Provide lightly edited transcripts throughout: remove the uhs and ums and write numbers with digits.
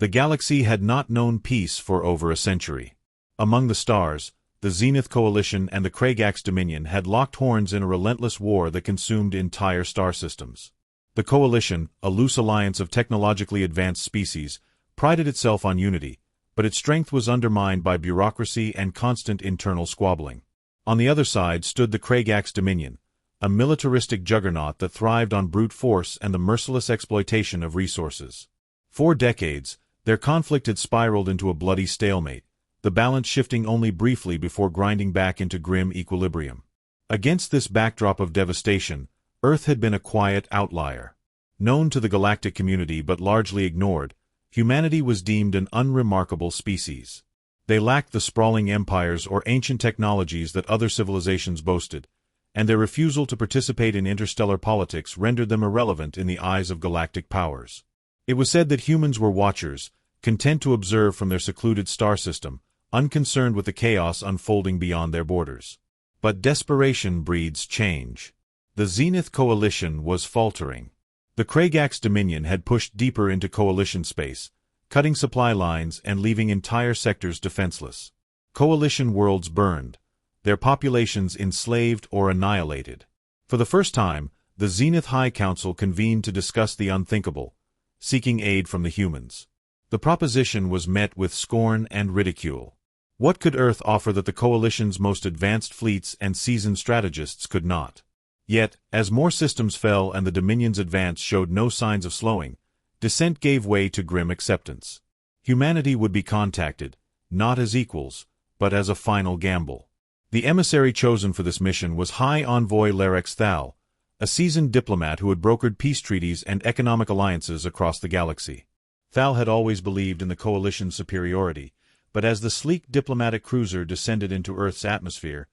The galaxy had not known peace for over a century. Among the stars, the Zenith Coalition and the Kragax Dominion had locked horns in a relentless war that consumed entire star systems. The Coalition, a loose alliance of technologically advanced species, prided itself on unity, but its strength was undermined by bureaucracy and constant internal squabbling. On the other side stood the Kragax Dominion, a militaristic juggernaut that thrived on brute force and the merciless exploitation of resources. For decades, their conflict had spiraled into a bloody stalemate, the balance shifting only briefly before grinding back into grim equilibrium. Against this backdrop of devastation, Earth had been a quiet outlier. Known to the galactic community but largely ignored, humanity was deemed an unremarkable species. They lacked the sprawling empires or ancient technologies that other civilizations boasted, and their refusal to participate in interstellar politics rendered them irrelevant in the eyes of galactic powers. It was said that humans were watchers, content to observe from their secluded star system, unconcerned with the chaos unfolding beyond their borders. But desperation breeds change. The Zenith Coalition was faltering. The Kragax Dominion had pushed deeper into coalition space, cutting supply lines and leaving entire sectors defenseless. Coalition worlds burned, their populations enslaved or annihilated. For the first time, the Zenith High Council convened to discuss the unthinkable, seeking aid from the humans. The proposition was met with scorn and ridicule. What could Earth offer that the Coalition's most advanced fleets and seasoned strategists could not? Yet, as more systems fell and the Dominion's advance showed no signs of slowing, dissent gave way to grim acceptance. Humanity would be contacted, not as equals, but as a final gamble. The emissary chosen for this mission was High Envoy Larex Thal, a seasoned diplomat who had brokered peace treaties and economic alliances across the galaxy. Thal had always believed in the Coalition's superiority, but as the sleek diplomatic cruiser descended into Earth's atmosphere,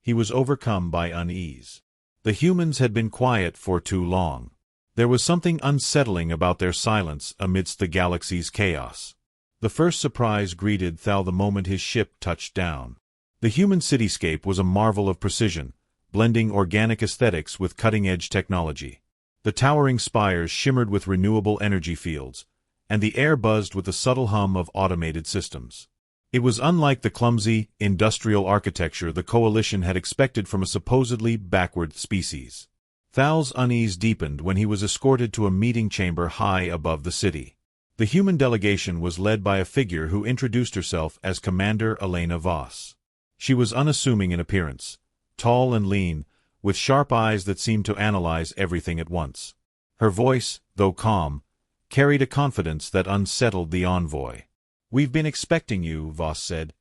he was overcome by unease. The humans had been quiet for too long. There was something unsettling about their silence amidst the galaxy's chaos. The first surprise greeted Thal the moment his ship touched down. The human cityscape was a marvel of precision, blending organic aesthetics with cutting-edge technology. The towering spires shimmered with renewable energy fields, and the air buzzed with the subtle hum of automated systems. It was unlike the clumsy, industrial architecture the Coalition had expected from a supposedly backward species. Thal's unease deepened when he was escorted to a meeting chamber high above the city. The human delegation was led by a figure who introduced herself as Commander Elena Voss. She was unassuming in appearance, tall and lean, with sharp eyes that seemed to analyze everything at once. Her voice, though calm, carried a confidence that unsettled the envoy. "We've been expecting you," Voss said,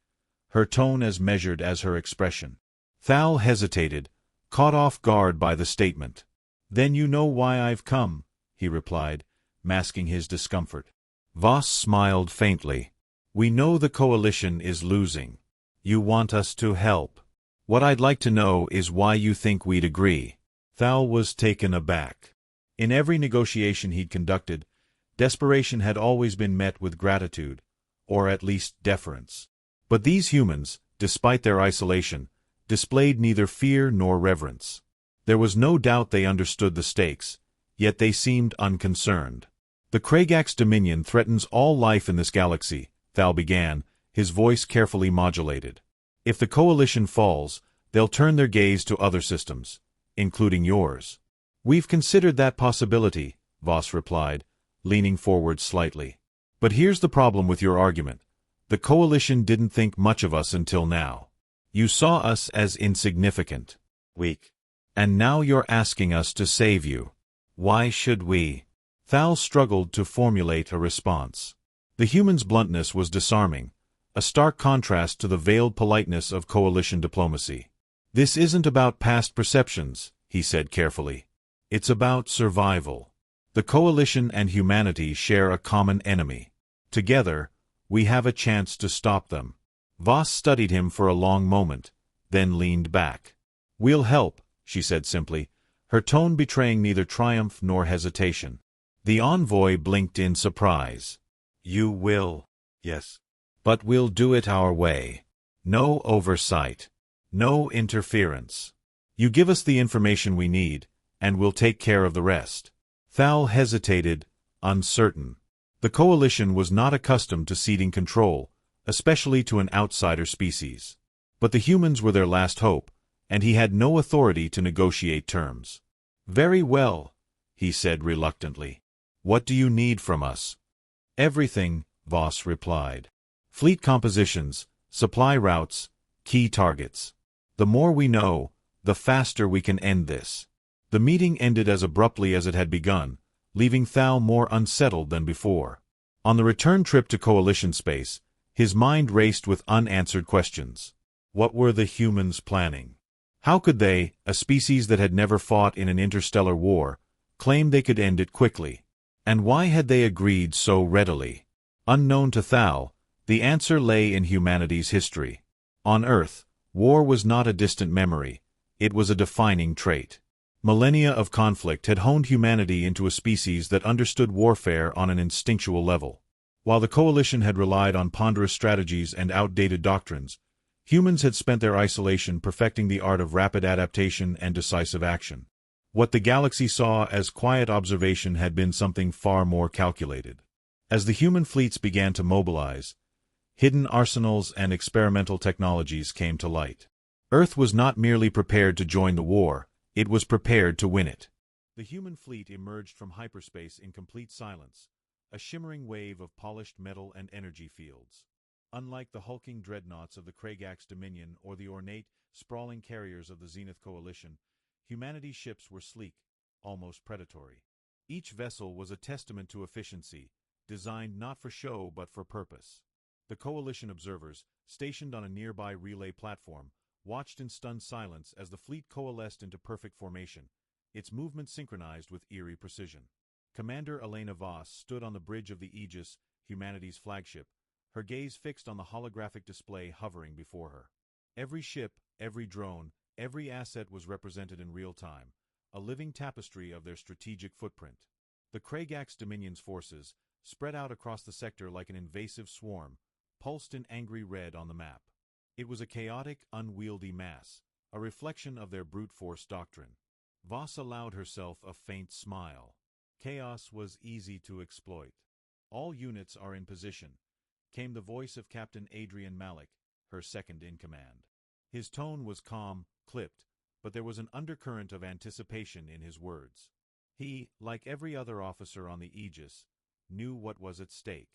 her tone as measured as her expression. Thal hesitated, caught off guard by the statement. "Then you know why I've come," he replied, masking his discomfort. Voss smiled faintly. "We know the Coalition is losing. You want us to help. What I'd like to know is why you think we'd agree." Thal was taken aback. In every negotiation he'd conducted, desperation had always been met with gratitude, or at least deference. But these humans, despite their isolation, displayed neither fear nor reverence. There was no doubt they understood the stakes, yet they seemed unconcerned. "The Kragax Dominion threatens all life in this galaxy," Thal began, his voice carefully modulated. "If the Coalition falls, they'll turn their gaze to other systems, including yours." "We've considered that possibility," Voss replied, leaning forward slightly. "But here's the problem with your argument. The Coalition didn't think much of us until now. You saw us as insignificant, weak. And now you're asking us to save you. Why should we?" Thal struggled to formulate a response. The human's bluntness was disarming, a stark contrast to the veiled politeness of Coalition diplomacy. "This isn't about past perceptions," he said carefully. "It's about survival. The Coalition and humanity share a common enemy. Together, we have a chance to stop them." Voss studied him for a long moment, then leaned back. "We'll help," she said simply, her tone betraying neither triumph nor hesitation. The envoy blinked in surprise. "You will?" "Yes. But we'll do it our way. No oversight. No interference. You give us the information we need, and we'll take care of the rest." Thal hesitated, uncertain. The coalition was not accustomed to ceding control, especially to an outsider species. But the humans were their last hope, and he had no authority to negotiate terms. "Very well," he said reluctantly. "What do you need from us?" "Everything," Voss replied. "Fleet compositions, supply routes, key targets. The more we know, the faster we can end this." The meeting ended as abruptly as it had begun, leaving Thal more unsettled than before. On the return trip to Coalition space, his mind raced with unanswered questions. What were the humans planning? How could they, a species that had never fought in an interstellar war, claim they could end it quickly? And why had they agreed so readily? Unknown to Thal, the answer lay in humanity's history. On Earth, war was not a distant memory, it was a defining trait. Millennia of conflict had honed humanity into a species that understood warfare on an instinctual level. While the Coalition had relied on ponderous strategies and outdated doctrines, humans had spent their isolation perfecting the art of rapid adaptation and decisive action. What the galaxy saw as quiet observation had been something far more calculated. As the human fleets began to mobilize, hidden arsenals and experimental technologies came to light. Earth was not merely prepared to join the war, it was prepared to win it. The human fleet emerged from hyperspace in complete silence, a shimmering wave of polished metal and energy fields. Unlike the hulking dreadnoughts of the Kragax Dominion or the ornate, sprawling carriers of the Zenith Coalition, humanity's ships were sleek, almost predatory. Each vessel was a testament to efficiency, designed not for show but for purpose. The Coalition observers, stationed on a nearby relay platform, watched in stunned silence as the fleet coalesced into perfect formation, its movements synchronized with eerie precision. Commander Elena Voss stood on the bridge of the Aegis, humanity's flagship, her gaze fixed on the holographic display hovering before her. Every ship, every drone, every asset was represented in real time, a living tapestry of their strategic footprint. The Kragax Dominion's forces, spread out across the sector like an invasive swarm, pulsed in angry red on the map. It was a chaotic, unwieldy mass, a reflection of their brute force doctrine. Voss allowed herself a faint smile. Chaos was easy to exploit. "All units are in position," came the voice of Captain Adrian Malik, her second-in-command. His tone was calm, clipped, but there was an undercurrent of anticipation in his words. He, like every other officer on the Aegis, knew what was at stake.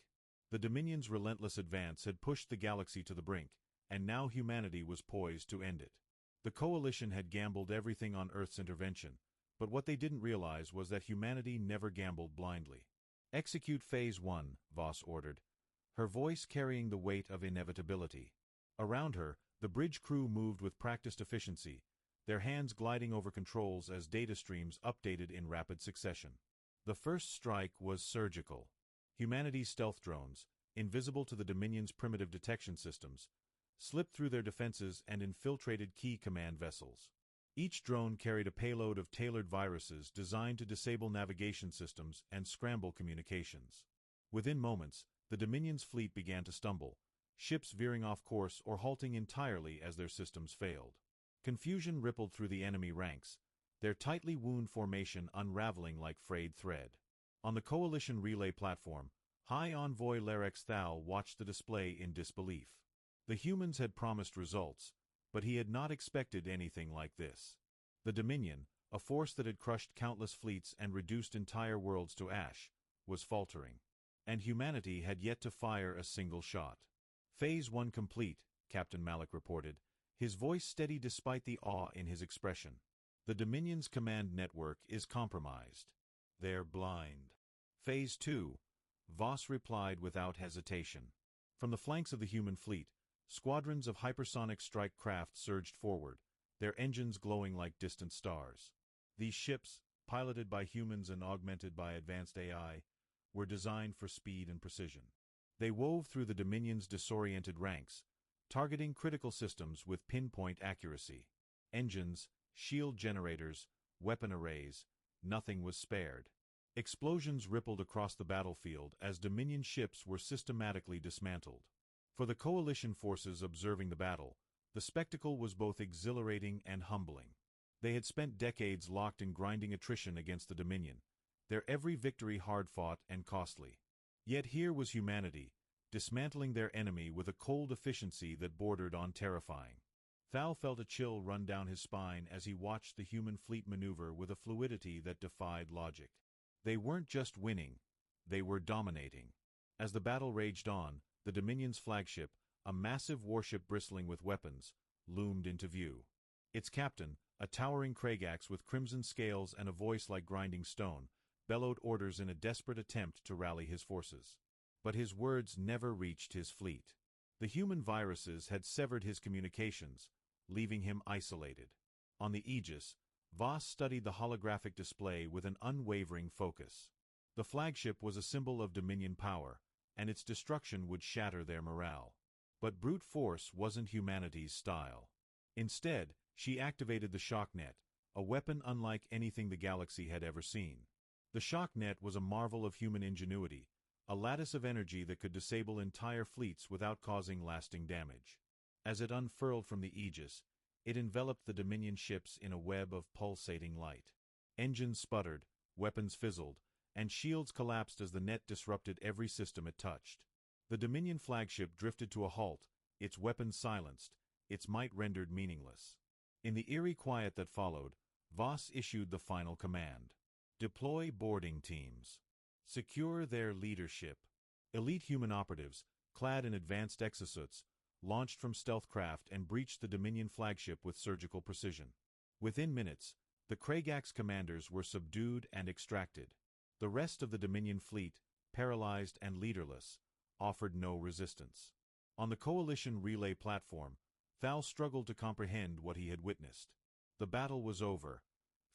The Dominion's relentless advance had pushed the galaxy to the brink, and now humanity was poised to end it. The Coalition had gambled everything on Earth's intervention, but what they didn't realize was that humanity never gambled blindly. "Execute Phase 1, Voss ordered, her voice carrying the weight of inevitability. Around her, the bridge crew moved with practiced efficiency, their hands gliding over controls as data streams updated in rapid succession. The first strike was surgical. Humanity's stealth drones, invisible to the Dominion's primitive detection systems, slipped through their defenses and infiltrated key command vessels. Each drone carried a payload of tailored viruses designed to disable navigation systems and scramble communications. Within moments, the Dominion's fleet began to stumble, ships veering off course or halting entirely as their systems failed. Confusion rippled through the enemy ranks, their tightly wound formation unraveling like frayed thread. On the Coalition relay platform, High Envoy Larex Thal watched the display in disbelief. The humans had promised results, but he had not expected anything like this. The Dominion, a force that had crushed countless fleets and reduced entire worlds to ash, was faltering. And humanity had yet to fire a single shot. "Phase 1 complete," Captain Malik reported, his voice steady despite the awe in his expression. "The Dominion's command network is compromised. They're blind." "Phase 2," Voss replied without hesitation. From the flanks of the human fleet, squadrons of hypersonic strike craft surged forward, their engines glowing like distant stars. These ships, piloted by humans and augmented by advanced AI, were designed for speed and precision. They wove through the Dominion's disoriented ranks, targeting critical systems with pinpoint accuracy. Engines, shield generators, weapon arrays, nothing was spared. Explosions rippled across the battlefield as Dominion ships were systematically dismantled. For the Coalition forces observing the battle, the spectacle was both exhilarating and humbling. They had spent decades locked in grinding attrition against the Dominion, their every victory hard-fought and costly. Yet here was humanity, dismantling their enemy with a cold efficiency that bordered on terrifying. Thal felt a chill run down his spine as he watched the human fleet maneuver with a fluidity that defied logic. They weren't just winning, they were dominating. As the battle raged on, the Dominion's flagship, a massive warship bristling with weapons, loomed into view. Its captain, a towering Kragax with crimson scales and a voice like grinding stone, bellowed orders in a desperate attempt to rally his forces. But his words never reached his fleet. The human viruses had severed his communications, leaving him isolated. On the Aegis, Voss studied the holographic display with an unwavering focus. The flagship was a symbol of Dominion power, and its destruction would shatter their morale. But brute force wasn't humanity's style. Instead, she activated the shock net, a weapon unlike anything the galaxy had ever seen. The shock net was a marvel of human ingenuity, a lattice of energy that could disable entire fleets without causing lasting damage. As it unfurled from the Aegis, it enveloped the Dominion ships in a web of pulsating light. Engines sputtered, weapons fizzled, and shields collapsed as the net disrupted every system it touched. The Dominion flagship drifted to a halt, its weapons silenced, its might rendered meaningless. In the eerie quiet that followed, Voss issued the final command. Deploy boarding teams. Secure their leadership. Elite human operatives, clad in advanced exosuits, launched from stealth craft and breached the Dominion flagship with surgical precision. Within minutes, the Kragax commanders were subdued and extracted. The rest of the Dominion fleet, paralyzed and leaderless, offered no resistance. On the Coalition relay platform, Thal struggled to comprehend what he had witnessed. The battle was over,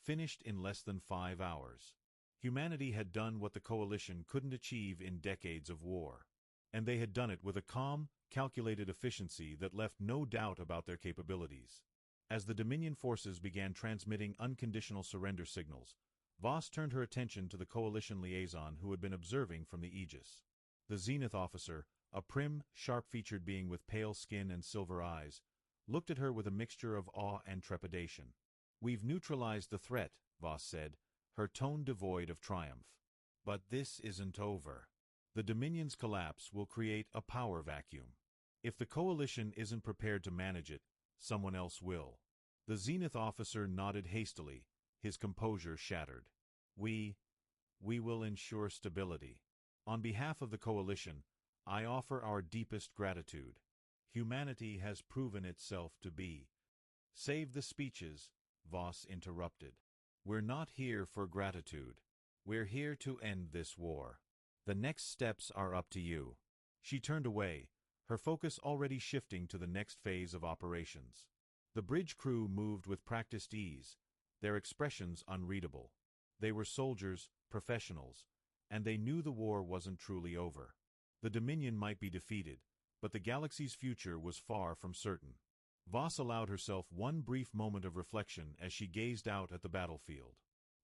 finished in less than 5 hours. Humanity had done what the Coalition couldn't achieve in decades of war. And they had done it with a calm, calculated efficiency that left no doubt about their capabilities. As the Dominion forces began transmitting unconditional surrender signals, Voss turned her attention to the Coalition liaison who had been observing from the Aegis. The Zenith officer, a prim, sharp-featured being with pale skin and silver eyes, looked at her with a mixture of awe and trepidation. "We've neutralized the threat," Voss said, her tone devoid of triumph. "But this isn't over. The Dominion's collapse will create a power vacuum. If the Coalition isn't prepared to manage it, someone else will." The Zenith officer nodded hastily, his composure shattered. We will ensure stability. On behalf of the Coalition, I offer our deepest gratitude. Humanity has proven itself to be. Save the speeches, Voss interrupted. We're not here for gratitude. We're here to end this war. The next steps are up to you. She turned away, her focus already shifting to the next phase of operations. The bridge crew moved with practiced ease, their expressions unreadable. They were soldiers, professionals, and they knew the war wasn't truly over. The Dominion might be defeated, but the galaxy's future was far from certain. Voss allowed herself one brief moment of reflection as she gazed out at the battlefield.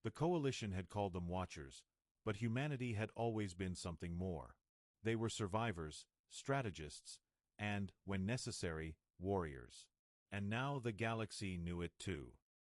The Coalition had called them Watchers, but humanity had always been something more. They were survivors, strategists, and, when necessary, warriors. And now the galaxy knew it too.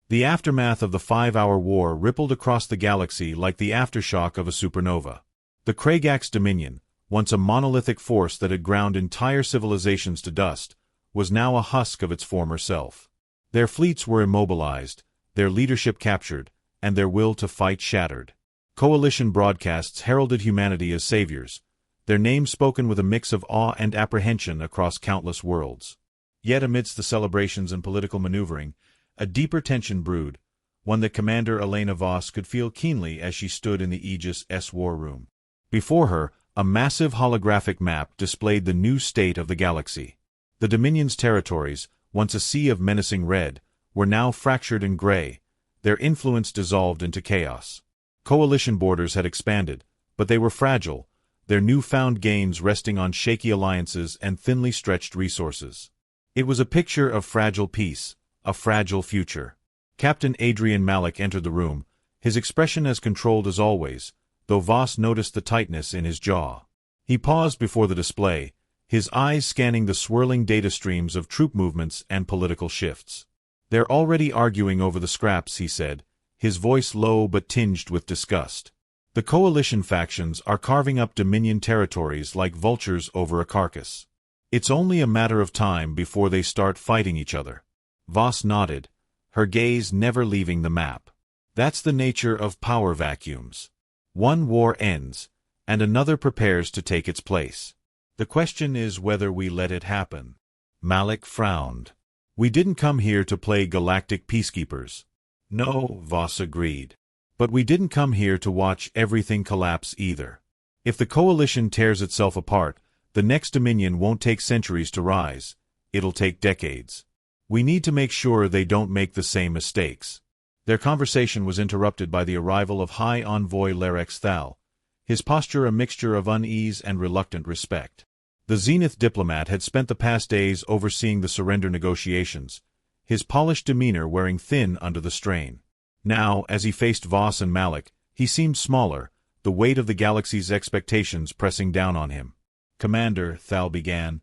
The aftermath of the 5-hour war rippled across the galaxy like the aftershock of a supernova. The Kragax Dominion, once a monolithic force that had ground entire civilizations to dust, was now a husk of its former self. Their fleets were immobilized, their leadership captured, and their will to fight shattered. Coalition broadcasts heralded humanity as saviors, their names spoken with a mix of awe and apprehension across countless worlds. Yet amidst the celebrations and political maneuvering, a deeper tension brewed, one that Commander Elena Voss could feel keenly as she stood in the Aegis' war room. Before her, a massive holographic map displayed the new state of the galaxy. The Dominion's territories, once a sea of menacing red, were now fractured and gray, their influence dissolved into chaos. Coalition borders had expanded, but they were fragile, their newfound gains resting on shaky alliances and thinly stretched resources. It was a picture of fragile peace, a fragile future. Captain Adrian Malik entered the room, his expression as controlled as always, though Voss noticed the tightness in his jaw. He paused before the display, his eyes scanning the swirling data streams of troop movements and political shifts. "They're already arguing over the scraps," he said, his voice low but tinged with disgust. The coalition factions are carving up Dominion territories like vultures over a carcass. It's only a matter of time before they start fighting each other. Voss nodded, her gaze never leaving the map. That's the nature of power vacuums. One war ends, and another prepares to take its place. The question is whether we let it happen. Malik frowned. We didn't come here to play galactic peacekeepers. No, Voss agreed. But we didn't come here to watch everything collapse either. If the coalition tears itself apart, the next Dominion won't take centuries to rise. It'll take decades. We need to make sure they don't make the same mistakes. Their conversation was interrupted by the arrival of High Envoy Larex Thal, his posture a mixture of unease and reluctant respect. The Zenith diplomat had spent the past days overseeing the surrender negotiations, his polished demeanor wearing thin under the strain. Now, as he faced Voss and Malik, he seemed smaller, the weight of the galaxy's expectations pressing down on him. "Commander," Thal began,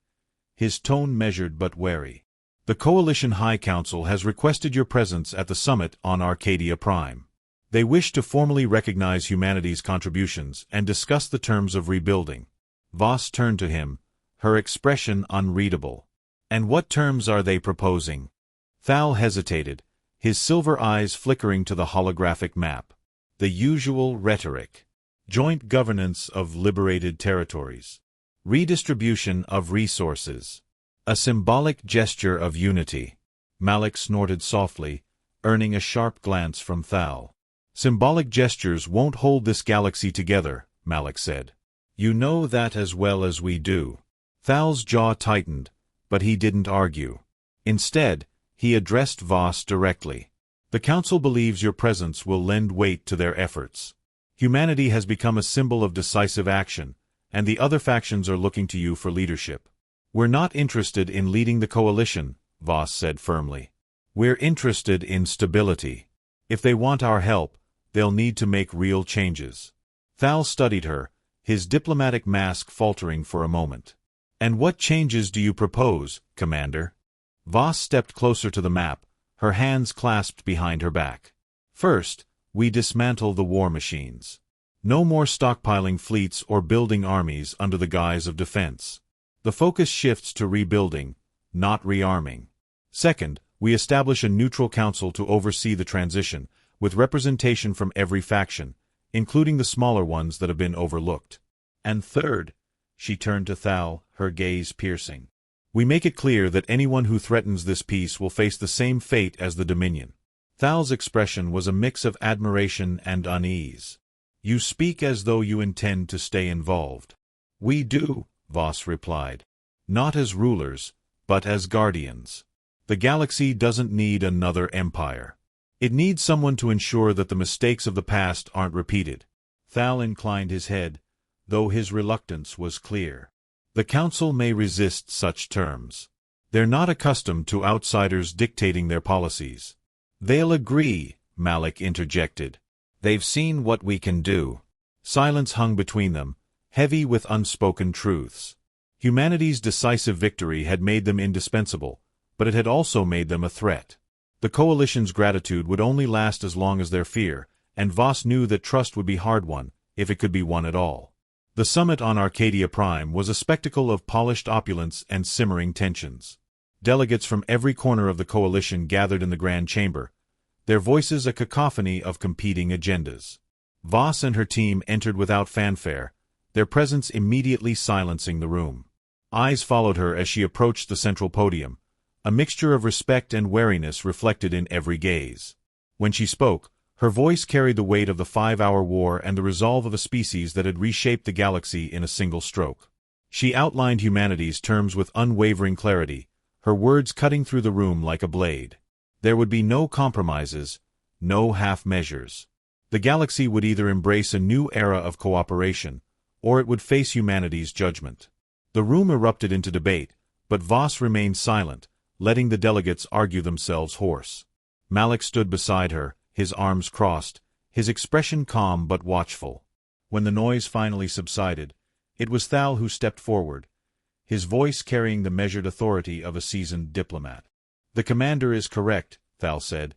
his tone measured but wary. "The Coalition High Council has requested your presence at the summit on Arcadia Prime. They wish to formally recognize humanity's contributions and discuss the terms of rebuilding." Voss turned to him, her expression unreadable. "And what terms are they proposing?" Thal hesitated, his silver eyes flickering to the holographic map. "The usual rhetoric. Joint governance of liberated territories. Redistribution of resources. A symbolic gesture of unity." Malik snorted softly, earning a sharp glance from Thal. "Symbolic gestures won't hold this galaxy together," Malik said. "You know that as well as we do." Thal's jaw tightened, but he didn't argue. Instead, he addressed Voss directly. "The Council believes your presence will lend weight to their efforts. Humanity has become a symbol of decisive action, and the other factions are looking to you for leadership." "We're not interested in leading the coalition," Voss said firmly. "We're interested in stability. If they want our help, they'll need to make real changes." Thal studied her, his diplomatic mask faltering for a moment. "And what changes do you propose, Commander?" Voss stepped closer to the map, her hands clasped behind her back. "First, we dismantle the war machines. No more stockpiling fleets or building armies under the guise of defense. The focus shifts to rebuilding, not rearming. Second, we establish a neutral council to oversee the transition, with representation from every faction, including the smaller ones that have been overlooked. And third," she turned to Thal, her gaze piercing, "we make it clear that anyone who threatens this peace will face the same fate as the Dominion." Thal's expression was a mix of admiration and unease. "You speak as though you intend to stay involved." "We do," Voss replied. "Not as rulers, but as guardians. The galaxy doesn't need another empire. It needs someone to ensure that the mistakes of the past aren't repeated." Thal inclined his head, though his reluctance was clear. "The Council may resist such terms. They're not accustomed to outsiders dictating their policies." "They'll agree," Malik interjected. "They've seen what we can do." Silence hung between them, heavy with unspoken truths. Humanity's decisive victory had made them indispensable, but it had also made them a threat. The Coalition's gratitude would only last as long as their fear, and Voss knew that trust would be hard-won, if it could be won at all. The summit on Arcadia Prime was a spectacle of polished opulence and simmering tensions. Delegates from every corner of the Coalition gathered in the Grand Chamber, their voices a cacophony of competing agendas. Voss and her team entered without fanfare, their presence immediately silencing the room. Eyes followed her as she approached the central podium, a mixture of respect and wariness reflected in every gaze. When she spoke, her voice carried the weight of the 5-hour war and the resolve of a species that had reshaped the galaxy in a single stroke. She outlined humanity's terms with unwavering clarity, her words cutting through the room like a blade. There would be no compromises, no half-measures. The galaxy would either embrace a new era of cooperation, or it would face humanity's judgment. The room erupted into debate, but Voss remained silent, letting the delegates argue themselves hoarse. Malik stood beside her, his arms crossed, his expression calm but watchful. When the noise finally subsided, it was Thal who stepped forward, his voice carrying the measured authority of a seasoned diplomat. "The commander is correct," Thal said,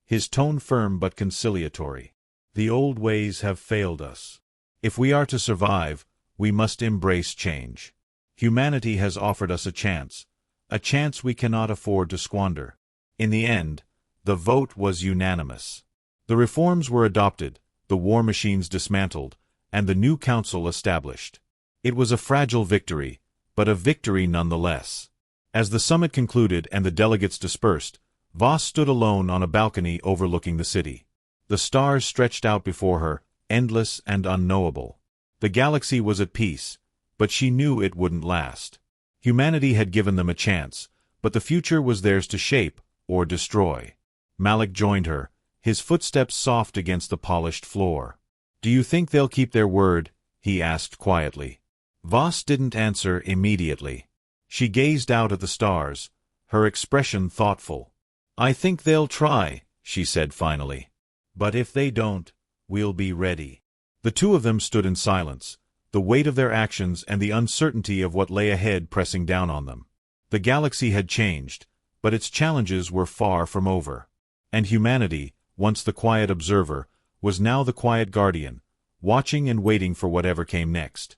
his tone firm but conciliatory. The old ways have failed us. If we are to survive, we must embrace change. Humanity has offered us a chance we cannot afford to squander. In the end, the vote was unanimous. The reforms were adopted, the war machines dismantled, and the new council established. It was a fragile victory, but a victory nonetheless. As the summit concluded and the delegates dispersed, Voss stood alone on a balcony overlooking the city. The stars stretched out before her, endless and unknowable. The galaxy was at peace, but she knew it wouldn't last. Humanity had given them a chance, but the future was theirs to shape or destroy. Malik joined her, his footsteps soft against the polished floor. "Do you think they'll keep their word?" he asked quietly. Voss didn't answer immediately. She gazed out at the stars, her expression thoughtful. "I think they'll try," she said finally. "But if they don't, we'll be ready." The two of them stood in silence, the weight of their actions and the uncertainty of what lay ahead pressing down on them. The galaxy had changed, but its challenges were far from over. And humanity, once the quiet observer, was now the quiet guardian, watching and waiting for whatever came next.